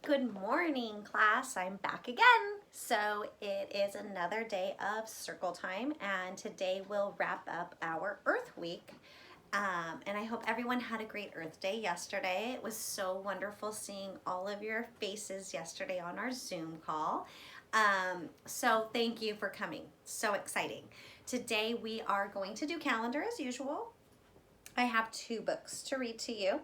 Good morning, class. I'm back again. So it is another day of circle time, and today we'll wrap up our Earth Week. And I hope everyone had a great Earth Day yesterday. It was so wonderful seeing all of your faces yesterday on our Zoom call. So thank you for coming. So exciting. Today we are going to do calendar as usual. I have 2 books to read to you.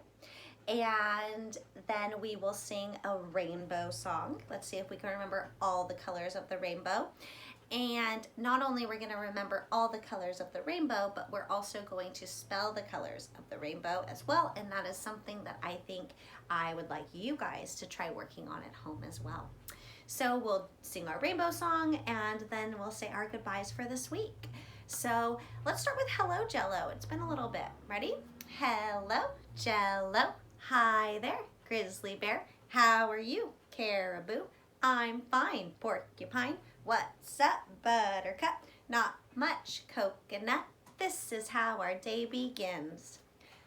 And then we will sing a rainbow song. Let's see if we can remember all the colors of the rainbow. And not only we're going to remember all the colors of the rainbow, but we're also going to spell the colors of the rainbow as well. And that is something that I think I would like you guys to try working on at home as well. So we'll sing our rainbow song and then we'll say our goodbyes for this week. So let's start with Hello Jello. It's been a little bit. Ready? Hello Jello. Hi there, Grizzly Bear. How are you, Caribou? I'm fine, Porcupine. What's up, Buttercup? Not much, Coconut. This is how our day begins.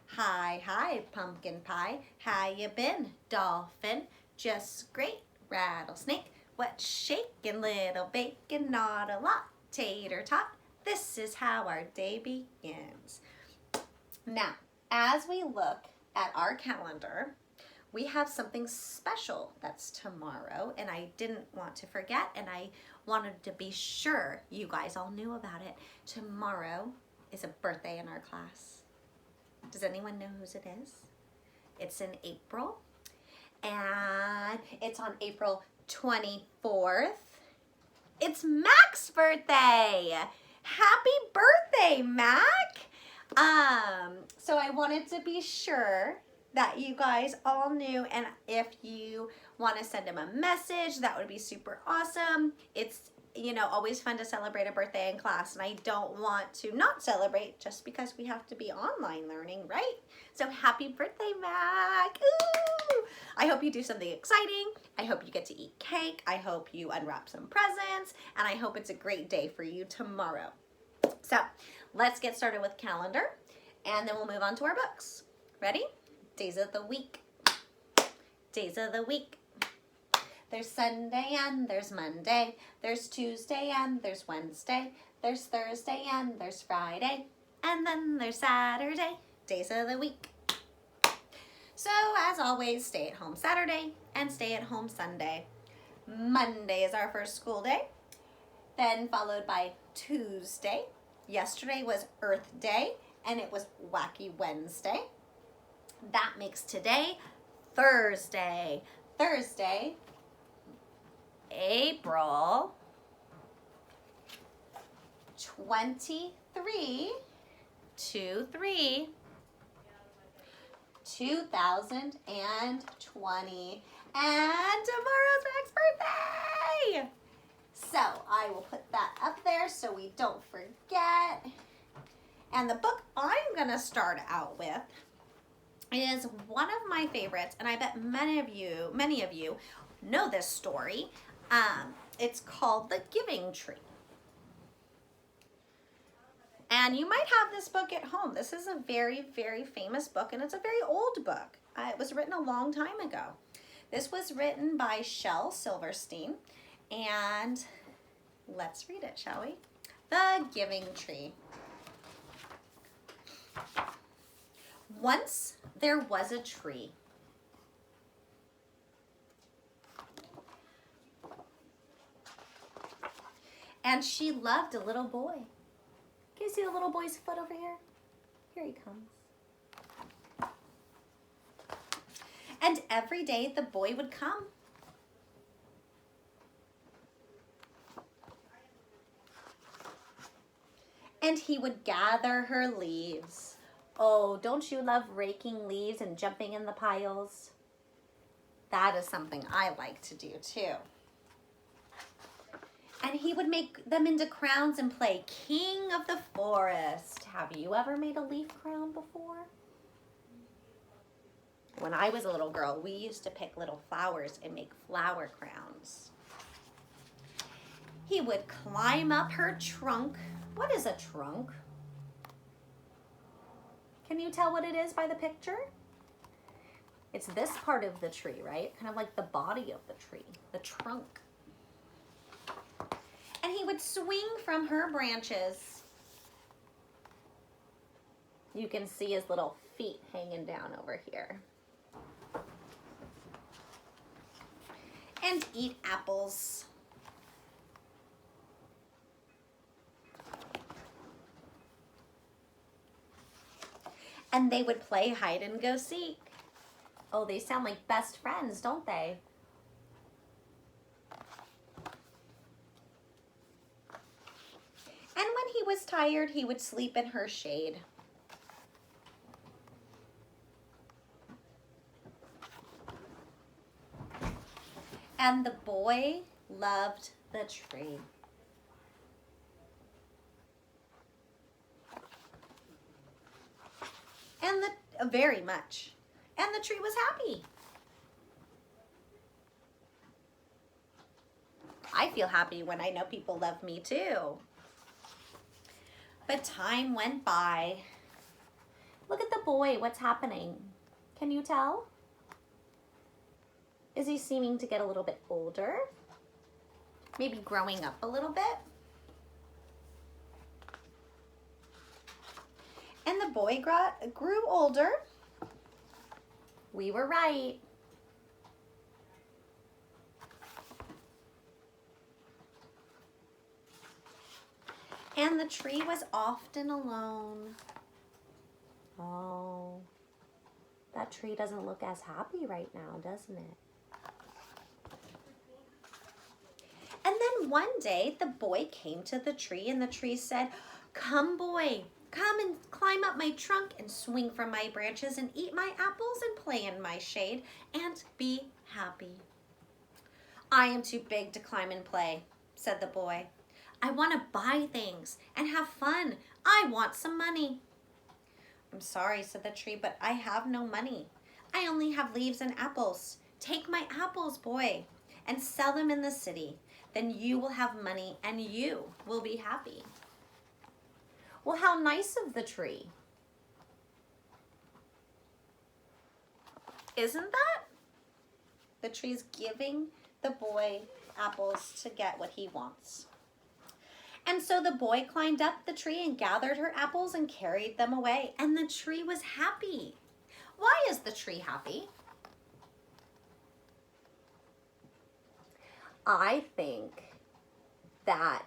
Hi, hi, Pumpkin Pie. How you been, Dolphin? Just great, Rattlesnake. What's shaking, little bacon? Not a lot, Tater Tot. This is how our day begins. Now, as we look at our calendar, we have something special that's tomorrow, and I didn't want to forget, and I wanted to be sure you guys all knew about it. Tomorrow is a birthday in our class. Does anyone know whose it is? It's in April, and it's on April 24th. It's Mac's birthday. Happy birthday, Mac! So I wanted to be sure that you guys all knew, and if you want to send him a message, that would be super awesome. It's, always fun to celebrate a birthday in class, and I don't want to not celebrate just because we have to be online learning, right? So happy birthday, Mac! Ooh! I hope you do something exciting. I hope you get to eat cake. I hope you unwrap some presents, and I hope it's a great day for you tomorrow. So let's get started with calendar, and then we'll move on to our books. Ready? Days of the week. Days of the week. There's Sunday and there's Monday. There's Tuesday and there's Wednesday. There's Thursday and there's Friday. And then there's Saturday. Days of the week. So as always, stay at home Saturday and stay at home Sunday. Monday is our first school day, then followed by Tuesday. Yesterday was Earth Day, and it was Wacky Wednesday. That makes today Thursday. Thursday, April 23, 2020. And tomorrow's Mac's birthday! So I will put that up there so we don't forget. And the book I'm going to start out with is one of my favorites, and I bet many of you know this story. It's called The Giving Tree. And you might have this book at home. This is a very, very famous book, and it's a very old book. It was written a long time ago. This was written by Shel Silverstein, and let's read it, shall we? The Giving Tree. Once there was a tree. And she loved a little boy. Can you see the little boy's foot over here? Here he comes. And every day the boy would come. And he would gather her leaves. Oh, don't you love raking leaves and jumping in the piles? That is something I like to do too. And he would make them into crowns and play King of the Forest. Have you ever made a leaf crown before? When I was a little girl, we used to pick little flowers and make flower crowns. He would climb up her trunk. What is a trunk? Can you tell what it is by the picture? It's this part of the tree, right? Kind of like the body of the tree, the trunk. And he would swing from her branches. You can see his little feet hanging down over here. And eat apples. And they would play hide and go seek. Oh, they sound like best friends, don't they? And when he was tired, he would sleep in her shade. And the boy loved the tree. And very much. And the tree was happy. I feel happy when I know people love me too. But time went by. Look at the boy, what's happening? Can you tell? Is he seeming to get a little bit older? Maybe growing up a little bit? And the boy grew older. We were right. And the tree was often alone. Oh, that tree doesn't look as happy right now, doesn't it? And then one day the boy came to the tree and the tree said, "Come, boy, come and climb up my trunk and swing from my branches and eat my apples and play in my shade and be happy." "I am too big to climb and play," said the boy. "I want to buy things and have fun. I want some money." "I'm sorry," said the tree, "but I have no money. I only have leaves and apples. Take my apples, boy, and sell them in the city. Then you will have money and you will be happy." Well, how nice of the tree. Isn't that? The tree's giving the boy apples to get what he wants. And so the boy climbed up the tree and gathered her apples and carried them away. And the tree was happy. Why is the tree happy? I think that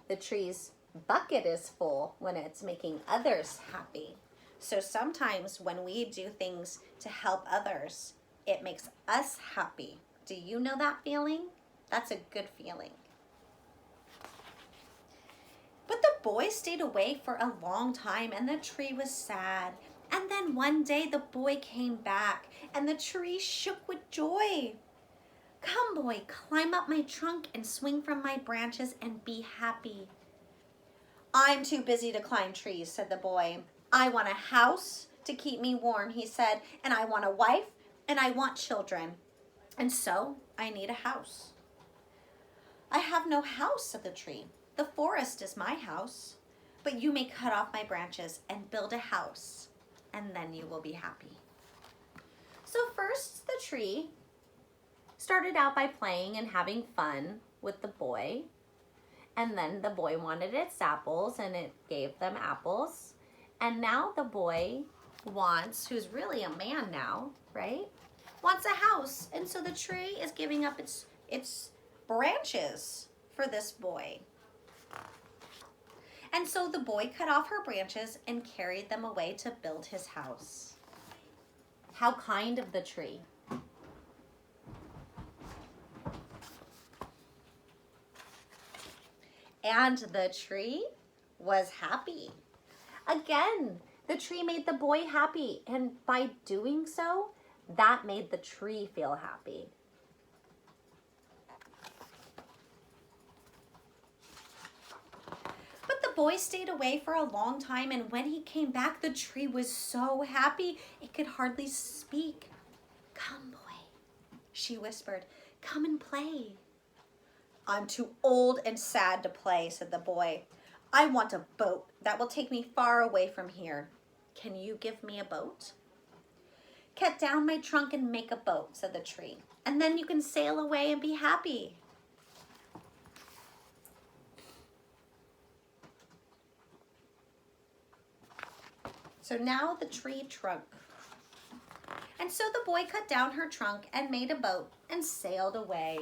the tree's bucket is full when it's making others happy. So sometimes when we do things to help others, it makes us happy. Do you know that feeling? That's a good feeling. But the boy stayed away for a long time and the tree was sad. And then one day the boy came back and the tree shook with joy. "Come, boy, climb up my trunk and swing from my branches and be happy." "I'm too busy to climb trees," said the boy. "I want a house to keep me warm," he said, "and I want a wife and I want children. And so I need a house." "I have no house," said the tree. "The forest is my house, but you may cut off my branches and build a house, and then you will be happy." So first the tree started out by playing and having fun with the boy. And then the boy wanted its apples and it gave them apples. And now the boy wants, who's really a man now, right? Wants a house. And so the tree is giving up its branches for this boy. And so the boy cut off her branches and carried them away to build his house. How kind of the tree. And the tree was happy. Again, the tree made the boy happy. And by doing so, that made the tree feel happy. But the boy stayed away for a long time, and when he came back, the tree was so happy it could hardly speak. "Come, boy," she whispered. "Come and play." "I'm too old and sad to play," said the boy. "I want a boat that will take me far away from here. Can you give me a boat?" cut down my trunk and make a boat, said the tree. And then you can sail away and be happy. So now the tree trunk. And so the boy cut down her trunk and made a boat and sailed away.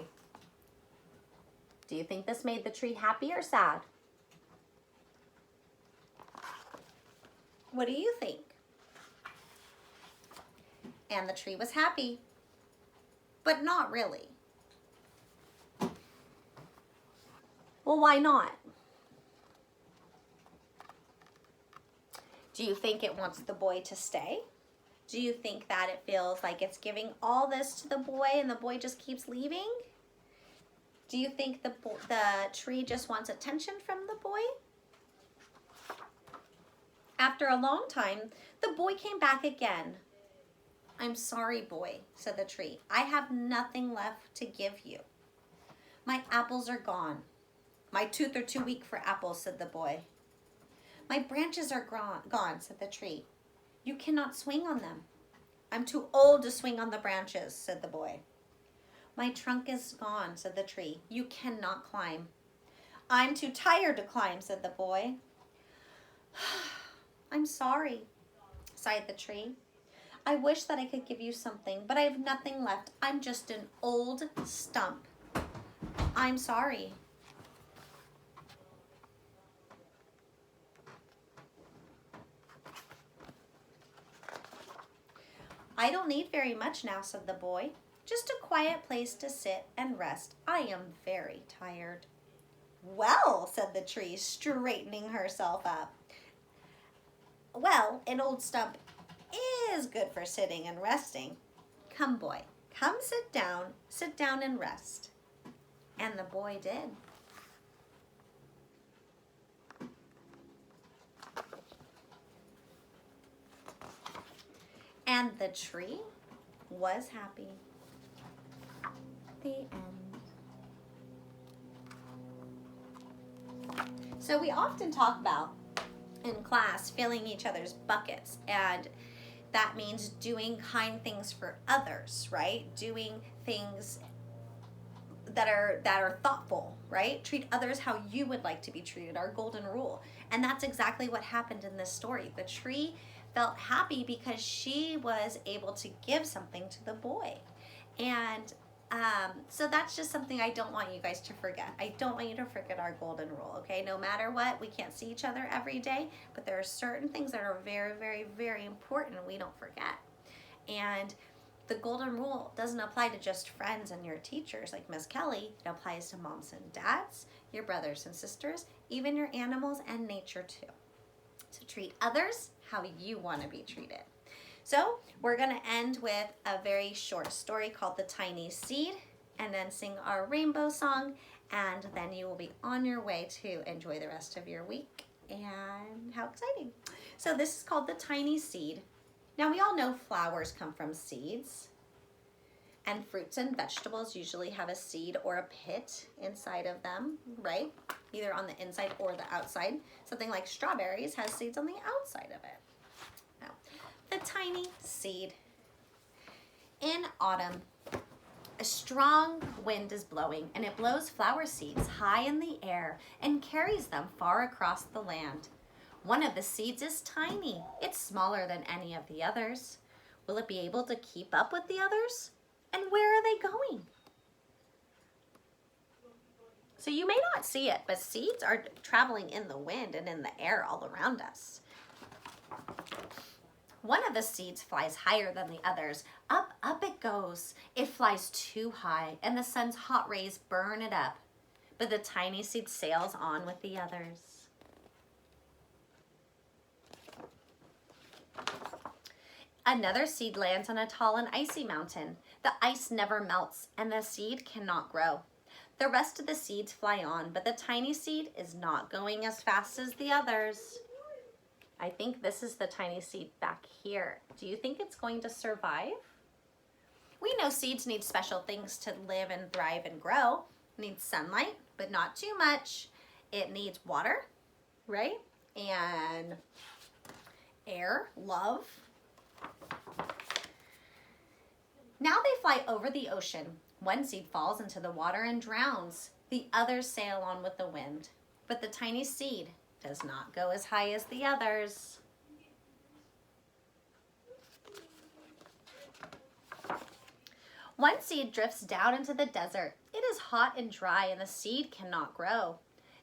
Do you think this made the tree happy or sad? What do you think? And the tree was happy, but not really. Well, why not? Do you think it wants the boy to stay? Do you think that it feels like it's giving all this to the boy and the boy just keeps leaving? Do you think the tree just wants attention from the boy? After a long time, the boy came back again. I'm sorry, boy, said the tree. I have nothing left to give you. My apples are gone. My teeth are too weak for apples, said the boy. My branches are gone, said the tree. You cannot swing on them. I'm too old to swing on the branches, said the boy. My trunk is gone, said the tree. You cannot climb. I'm too tired to climb, said the boy. I'm sorry, sighed the tree. I wish that I could give you something, but I have nothing left. I'm just an old stump. I'm sorry. I don't need very much now, said the boy. Just a quiet place to sit and rest. I am very tired. Well, said the tree, straightening herself up. Well, an old stump is good for sitting and resting. Come, boy, come sit down and rest. And the boy did. And the tree was happy. The end. So we often talk about in class filling each other's buckets, and that means doing kind things for others, right? Doing things that are thoughtful, right? Treat others how you would like to be treated, our golden rule. And that's exactly what happened in this story. The tree felt happy because she was able to give something to the boy. And so that's just something I don't want you guys to forget. I don't want you to forget our golden rule, okay? No matter what, we can't see each other every day, but there are certain things that are very, very, very important we don't forget. And the golden rule doesn't apply to just friends and your teachers like Miss Kelly. It applies to moms and dads, your brothers and sisters, even your animals and nature too. So treat others how you want to be treated. So we're going to end with a very short story called The Tiny Seed, and then sing our rainbow song, and then you will be on your way to enjoy the rest of your week. And how exciting. So this is called The Tiny Seed. Now we all know flowers come from seeds, and fruits and vegetables usually have a seed or a pit inside of them, right? Either on the inside or the outside. Something like strawberries has seeds on the outside of it. Now, the tiny seed. In autumn, a strong wind is blowing, and it blows flower seeds high in the air and carries them far across the land. One of the seeds is tiny. It's smaller than any of the others. Will it be able to keep up with the others? And where are they going? So you may not see it, but seeds are traveling in the wind and in the air all around us. One of the seeds flies higher than the others. Up, up it goes. It flies too high, and the sun's hot rays burn it up. But the tiny seed sails on with the others. Another seed lands on a tall and icy mountain. The ice never melts, and the seed cannot grow. The rest of the seeds fly on, but the tiny seed is not going as fast as the others. I think this is the tiny seed back here. Do you think it's going to survive? We know seeds need special things to live and thrive and grow. It needs sunlight, but not too much. It needs water, right? And air, love. Now they fly over the ocean. One seed falls into the water and drowns. The others sail on with the wind. But the tiny seed does not go as high as the others. One seed drifts down into the desert. It is hot and dry and the seed cannot grow.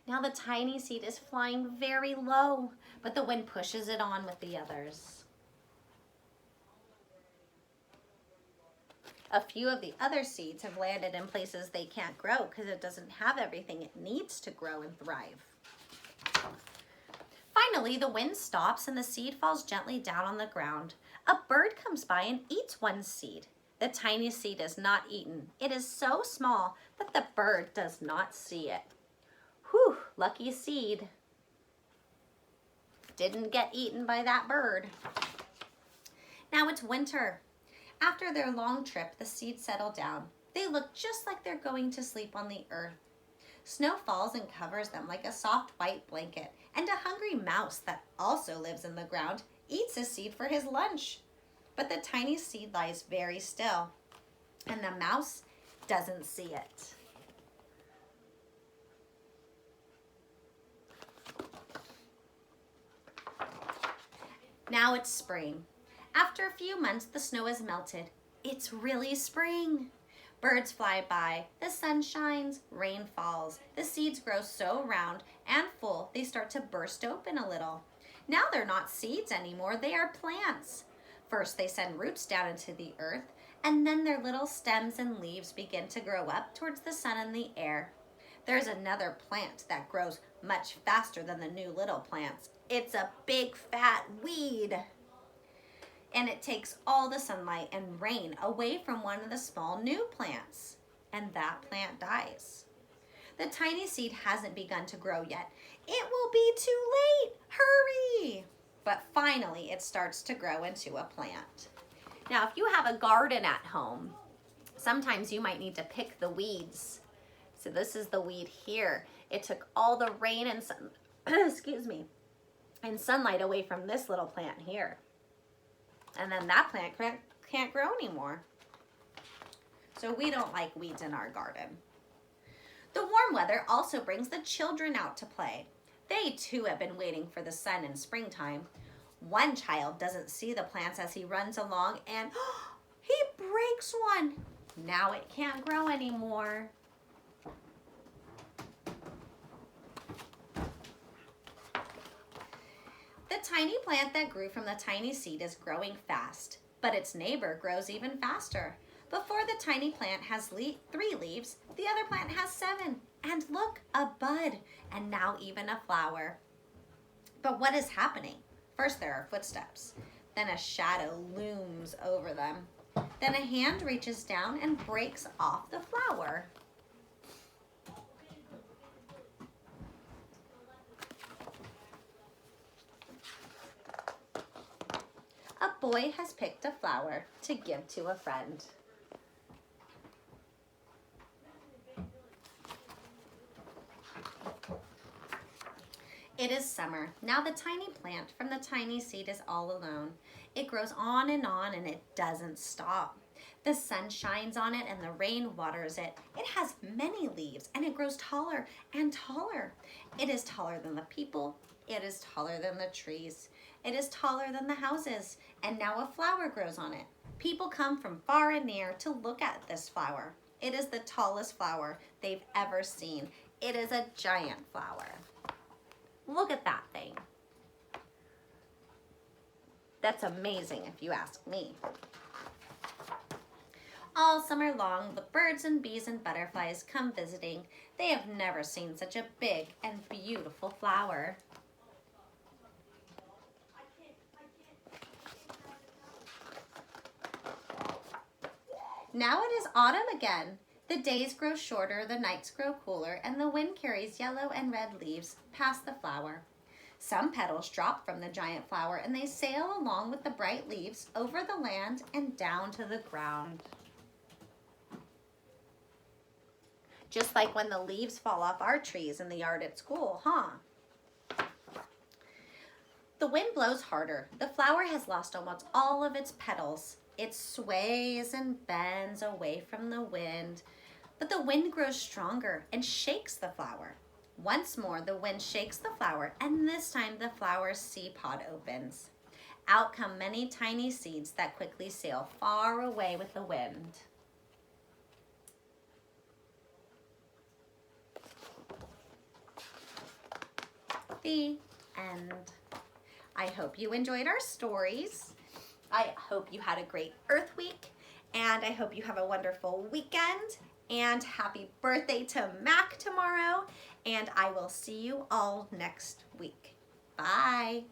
Now the tiny seed is flying very low, but the wind pushes it on with the others. A few of the other seeds have landed in places they can't grow because it doesn't have everything it needs to grow and thrive. Finally, the wind stops and the seed falls gently down on the ground. A bird comes by and eats one seed. The tiny seed is not eaten. It is so small that the bird does not see it. Whew, lucky seed. Didn't get eaten by that bird. Now it's winter. After their long trip, the seeds settle down. They look just like they're going to sleep on the earth. Snow falls and covers them like a soft white blanket, and a hungry mouse that also lives in the ground eats a seed for his lunch. But the tiny seed lies very still, and the mouse doesn't see it. Now it's spring. After a few months, the snow has melted. It's really spring. Birds fly by, the sun shines, rain falls. The seeds grow so round and full, they start to burst open a little. Now they're not seeds anymore, they are plants. First, they send roots down into the earth, and then their little stems and leaves begin to grow up towards the sun and the air. There's another plant that grows much faster than the new little plants. It's a big fat weed. And it takes all the sunlight and rain away from one of the small new plants, and that plant dies. The tiny seed hasn't begun to grow yet. It will be too late. Hurry! But finally, it starts to grow into a plant. Now, if you have a garden at home, sometimes you might need to pick the weeds. So this is the weed here. It took all the rain and sun, excuse me, and sunlight away from this little plant here. And then that plant can't grow anymore. So we don't like weeds in our garden. The warm weather also brings the children out to play. They too have been waiting for the sun in springtime. One child doesn't see the plants as he runs along and he breaks one. Now it can't grow anymore. The tiny plant that grew from the tiny seed is growing fast, but its neighbor grows even faster. Before the tiny plant has 3 leaves, the other plant has 7. And look, a bud, and now even a flower. But what is happening? First there are footsteps, then a shadow looms over them. Then a hand reaches down and breaks off the flower. A boy has picked a flower to give to a friend. It is summer. Now the tiny plant from the tiny seed is all alone. It grows on and it doesn't stop. The sun shines on it and the rain waters it. It has many leaves and it grows taller and taller. It is taller than the people. It is taller than the trees. It is taller than the houses. And now a flower grows on it. People come from far and near to look at this flower. It is the tallest flower they've ever seen. It is a giant flower. Look at that thing. That's amazing if you ask me. All summer long, the birds and bees and butterflies come visiting. They have never seen such a big and beautiful flower. Now it is autumn again. The days grow shorter, the nights grow cooler, and the wind carries yellow and red leaves past the flower. Some petals drop from the giant flower and they sail along with the bright leaves over the land and down to the ground. Just like when the leaves fall off our trees in the yard at school, huh? The wind blows harder. The flower has lost almost all of its petals. It sways and bends away from the wind, but the wind grows stronger and shakes the flower. Once more, the wind shakes the flower, and this time the flower's seed pod opens. Out come many tiny seeds that quickly sail far away with the wind. The end. I hope you enjoyed our stories. I hope you had a great Earth Week, and I hope you have a wonderful weekend, and happy birthday to Mac tomorrow, and I will see you all next week. Bye.